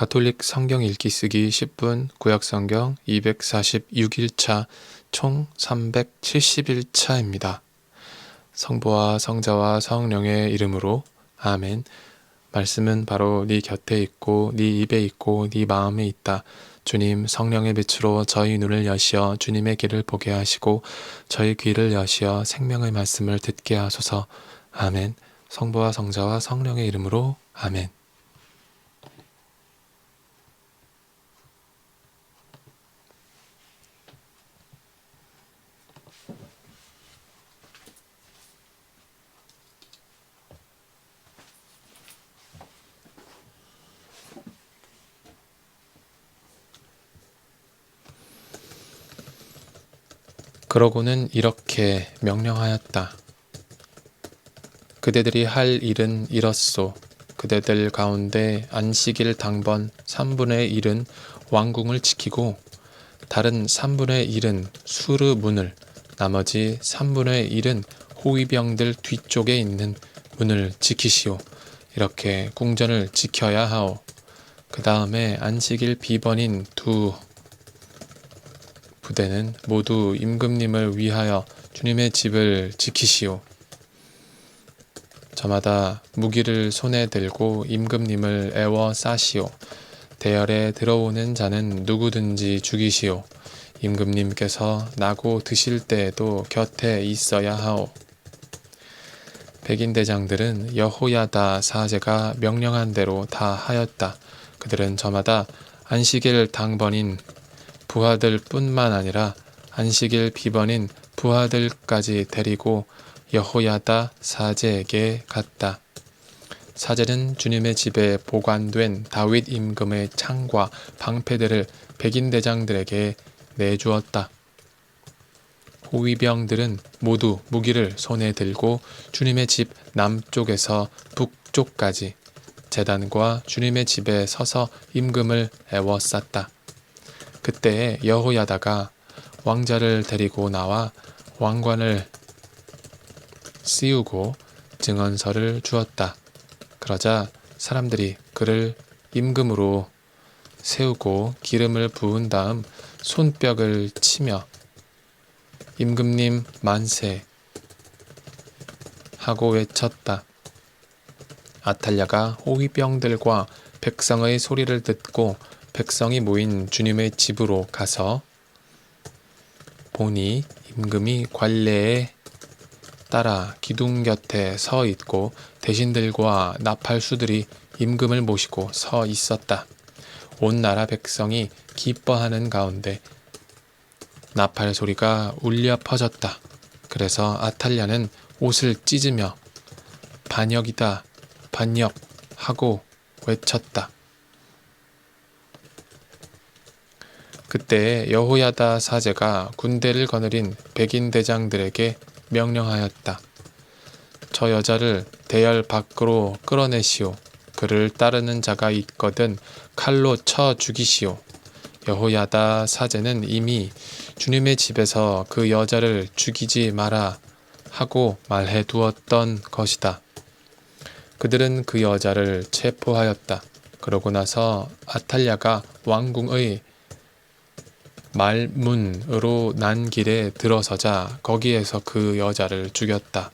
가톨릭 성경 읽기 쓰기 10분 구약성경 246일차 총 370일차입니다. 성부와 성자와 성령의 이름으로 아멘. 말씀은 바로 네 곁에 있고 네 입에 있고 네 마음에 있다. 주님 성령의 빛으로 저희 눈을 여시어 주님의 길을 보게 하시고 저희 귀를 여시어 생명의 말씀을 듣게 하소서. 아멘. 성부와 성자와 성령의 이름으로 아멘. 그러고는 이렇게 명령하였다. 그대들이 할 일은 이렇소. 그대들 가운데 안식일 당번 3분의 1은 왕궁을 지키고 다른 3분의 1은 수르 문을, 나머지 3분의 1은 호위병들 뒤쪽에 있는 문을 지키시오. 이렇게 궁전을 지켜야 하오. 그 다음에 안식일 비번인 두 부대는 모두 임금님을 위하여 주님의 집을 지키시오. 저마다 무기를 손에 들고 임금님을 애워싸시오. 대열에 들어오는 자는 누구든지 죽이시오. 임금님께서 나고 드실 때에도 곁에 있어야 하오. 백인대장들은 여호야다 사제가 명령한 대로 다 하였다. 그들은 저마다 안식일 당번인 부하들 뿐만 아니라 안식일 비번인 부하들까지 데리고 여호야다 사제에게 갔다. 사제는 주님의 집에 보관된 다윗 임금의 창과 방패들을 백인 대장들에게 내주었다. 호위병들은 모두 무기를 손에 들고 주님의 집 남쪽에서 북쪽까지 제단과 주님의 집에 서서 임금을 애워쌌다. 그때에 여호야다가 왕자를 데리고 나와 왕관을 씌우고 증언서를 주었다. 그러자 사람들이 그를 임금으로 세우고 기름을 부은 다음 손뼉을 치며 임금님 만세 하고 외쳤다. 아탈랴가 호위병들과 백성의 소리를 듣고 백성이 모인 주님의 집으로 가서 보니 임금이 관례에 따라 기둥 곁에 서 있고 대신들과 나팔수들이 임금을 모시고 서 있었다. 온 나라 백성이 기뻐하는 가운데 나팔 소리가 울려 퍼졌다. 그래서 아탈랴는 옷을 찢으며 반역이다, 반역 하고 외쳤다. 그때 여호야다 사제가 군대를 거느린 백인 대장들에게 명령하였다. 저 여자를 대열 밖으로 끌어내시오. 그를 따르는 자가 있거든 칼로 쳐 죽이시오. 여호야다 사제는 이미 주님의 집에서 그 여자를 죽이지 마라 하고 말해 두었던 것이다. 그들은 그 여자를 체포하였다. 그러고 나서 아탈랴가 왕궁의 말문으로 난 길에 들어서자 거기에서 그 여자를 죽였다.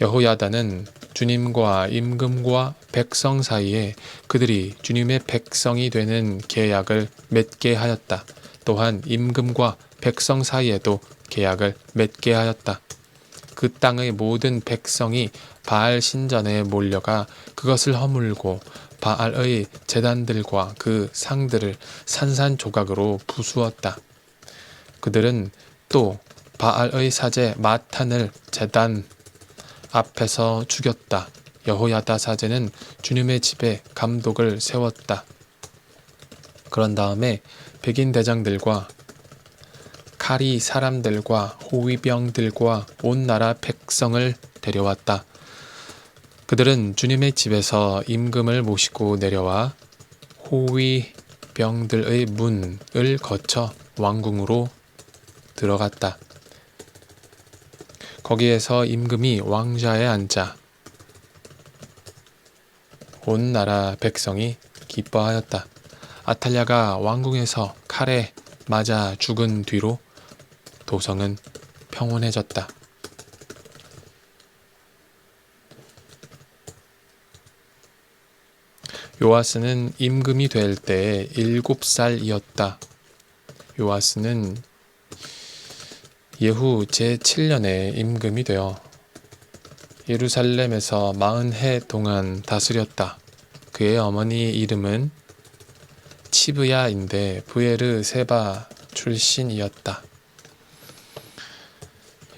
여호야다는 주님과 임금과 백성 사이에 그들이 주님의 백성이 되는 계약을 맺게 하였다. 또한 임금과 백성 사이에도 계약을 맺게 하였다. 그 땅의 모든 백성이 바알 신전에 몰려가 그것을 허물고 바알의 제단들과 그 상들을 산산조각으로 부수었다. 그들은 또 바알의 사제 마탄을 제단 앞에서 죽였다. 여호야다 사제는 주님의 집에 감독을 세웠다. 그런 다음에 백인 대장들과 카리 사람들과 호위병들과 온 나라 백성을 데려왔다. 그들은 주님의 집에서 임금을 모시고 내려와 호위병들의 문을 거쳐 왕궁으로 들어갔다. 거기에서 임금이 왕좌에 앉아 온 나라 백성이 기뻐하였다. 아탈랴가 왕궁에서 칼에 맞아 죽은 뒤로 도성은 평온해졌다. 요아스는 임금이 될 때에 7살이었다. 요아스는 예후 제7년에 임금이 되어 예루살렘에서 40해 동안 다스렸다. 그의 어머니 이름은 치브야인데 부에르 세바 출신이었다.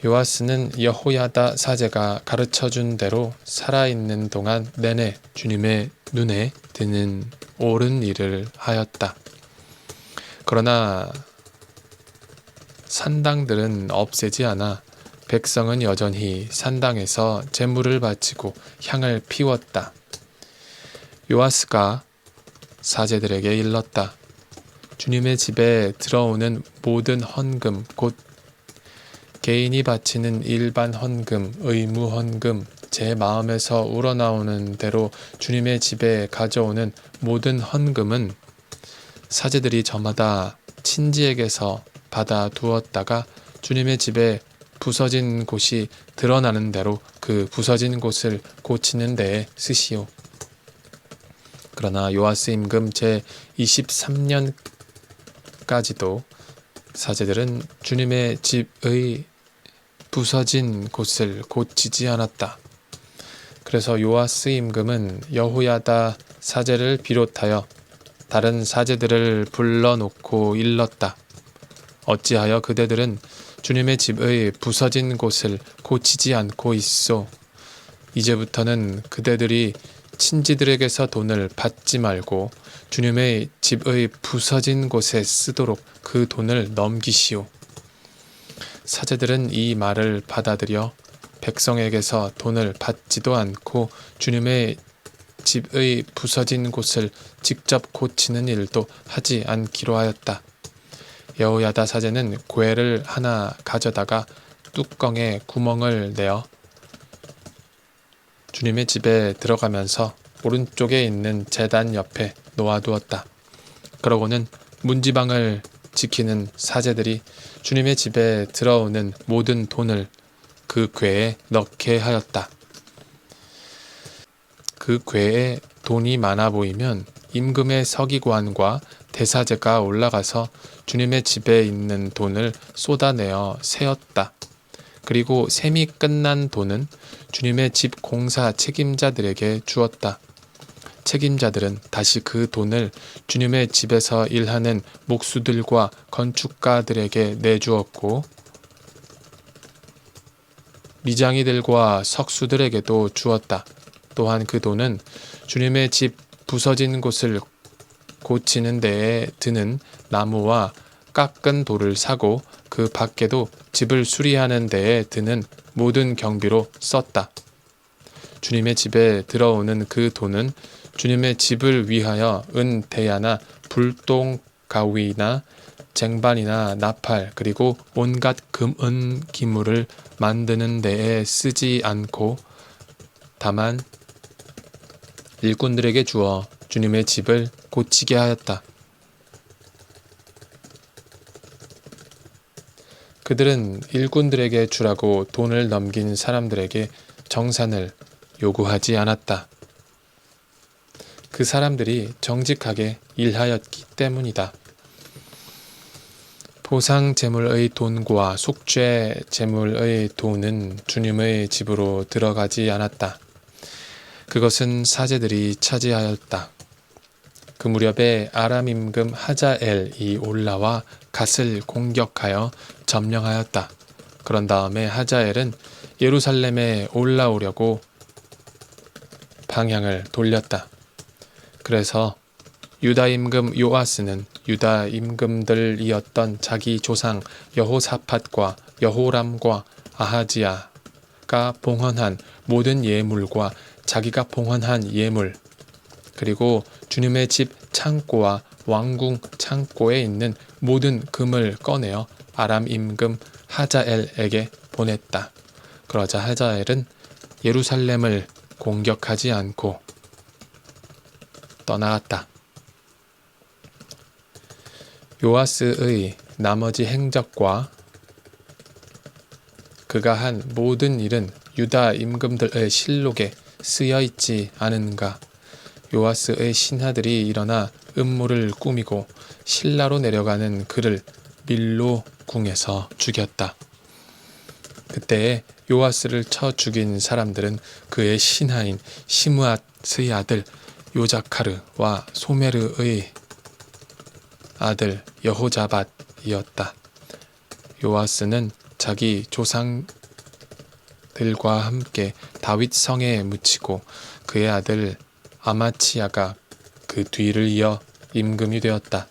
요아스는 여호야다 사제가 가르쳐준 대로 살아있는 동안 내내 주님의 눈에 드는 옳은 일을 하였다. 그러나 산당들은 없애지 않아 백성은 여전히 산당에서 제물을 바치고 향을 피웠다. 요아스가 사제들에게 일렀다. 주님의 집에 들어오는 모든 헌금, 곧 개인이 바치는 일반 헌금, 의무 헌금, 제 마음에서 우러나오는 대로 주님의 집에 가져오는 모든 헌금은 사제들이 저마다 친지에게서 받아 두었다가 주님의 집에 부서진 곳이 드러나는 대로 그 부서진 곳을 고치는 데에 쓰시오. 그러나 요아스 임금 제23년까지도 사제들은 주님의 집의 부서진 곳을 고치지 않았다. 그래서 요아스 임금은 여호야다 사제를 비롯하여 다른 사제들을 불러놓고 일렀다. 어찌하여 그대들은 주님의 집의 부서진 곳을 고치지 않고 있소? 이제부터는 그대들이 친지들에게서 돈을 받지 말고 주님의 집의 부서진 곳에 쓰도록 그 돈을 넘기시오. 사제들은 이 말을 받아들여 백성에게서 돈을 받지도 않고 주님의 집의 부서진 곳을 직접 고치는 일도 하지 않기로 하였다. 여호야다 사제는 궤를 하나 가져다가 뚜껑에 구멍을 내어 주님의 집에 들어가면서 오른쪽에 있는 제단 옆에 놓아두었다. 그러고는 문지방을 지키는 사제들이 주님의 집에 들어오는 모든 돈을 그 궤에 넣게 하였다. 그 궤에 돈이 많아 보이면 임금의 서기관과 대사제가 올라가서 주님의 집에 있는 돈을 쏟아내어 세었다. 그리고 셈이 끝난 돈은 주님의 집 공사 책임자들에게 주었다. 책임자들은 다시 그 돈을 주님의 집에서 일하는 목수들과 건축가들에게 내주었고 미장이들과 석수들에게도 주었다. 또한 그 돈은 주님의 집 부서진 곳을 고치는 데에 드는 나무와 깎은 돌을 사고 그 밖에도 집을 수리하는 데에 드는 모든 경비로 썼다. 주님의 집에 들어오는 그 돈은 주님의 집을 위하여 은 대야나 불똥 가위나 쟁반이나 나팔 그리고 온갖 금은 기물을 만드는 데에 쓰지 않고 다만 일꾼들에게 주어 주님의 집을 고치게 하였다. 그들은 일꾼들에게 주라고 돈을 넘긴 사람들에게 정산을 요구하지 않았다. 그 사람들이 정직하게 일하였기 때문이다. 보상 제물의 돈과 속죄 제물의 돈은 주님의 집으로 들어가지 않았다. 그것은 사제들이 차지하였다. 그 무렵에 아람 임금 하자엘이 올라와 갓을 공격하여 점령하였다. 그런 다음에 하자엘은 예루살렘에 올라오려고 방향을 돌렸다. 그래서 유다 임금 요아스는 유다 임금들이었던 자기 조상 여호사밧과 여호람과 아하지야가 봉헌한 모든 예물과 자기가 봉헌한 예물 그리고 주님의 집 창고와 왕궁 창고에 있는 모든 금을 꺼내어 아람 임금 하자엘에게 보냈다. 그러자 하자엘은 예루살렘을 공격하지 않고 떠나갔다. 요아스의 나머지 행적과 그가 한 모든 일은 유다 임금들의 실록에 쓰여 있지 않은가. 요아스의 신하들이 일어나 음모를 꾸미고 실라로 내려가는 그를 밀로 궁에서 죽였다. 그때에 요아스를 쳐 죽인 사람들은 그의 신하인 시므앗의 아들 요자카르와 소메르의 아들 여호자밧이었다. 요아스는 자기 조상들과 함께 다윗 성에 묻히고 그의 아들 아마치야가 그 뒤를 이어 임금이 되었다.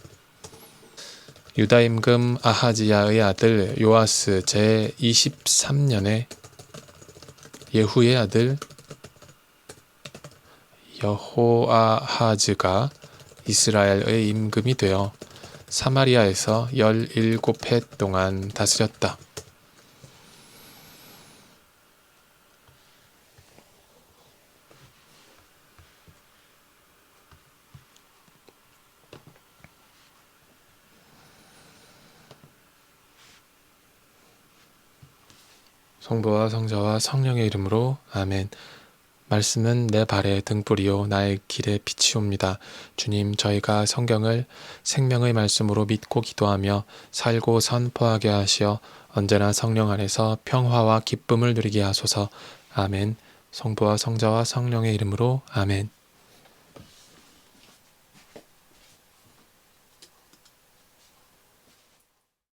유다 임금 아하지야의 아들 요아스 제23년에 예후의 아들 여호아하즈가 이스라엘의 임금이 되어 사마리아에서 17해 동안 다스렸다. 성부와 성자와 성령의 이름으로 아멘. 말씀은 내 발의 등불이요 나의 길의 빛이옵니다. 주님, 저희가 성경을 생명의 말씀으로 믿고 기도하며 살고 선포하게 하시어 언제나 성령 안에서 평화와 기쁨을 누리게 하소서. 아멘. 성부와 성자와 성령의 이름으로 아멘.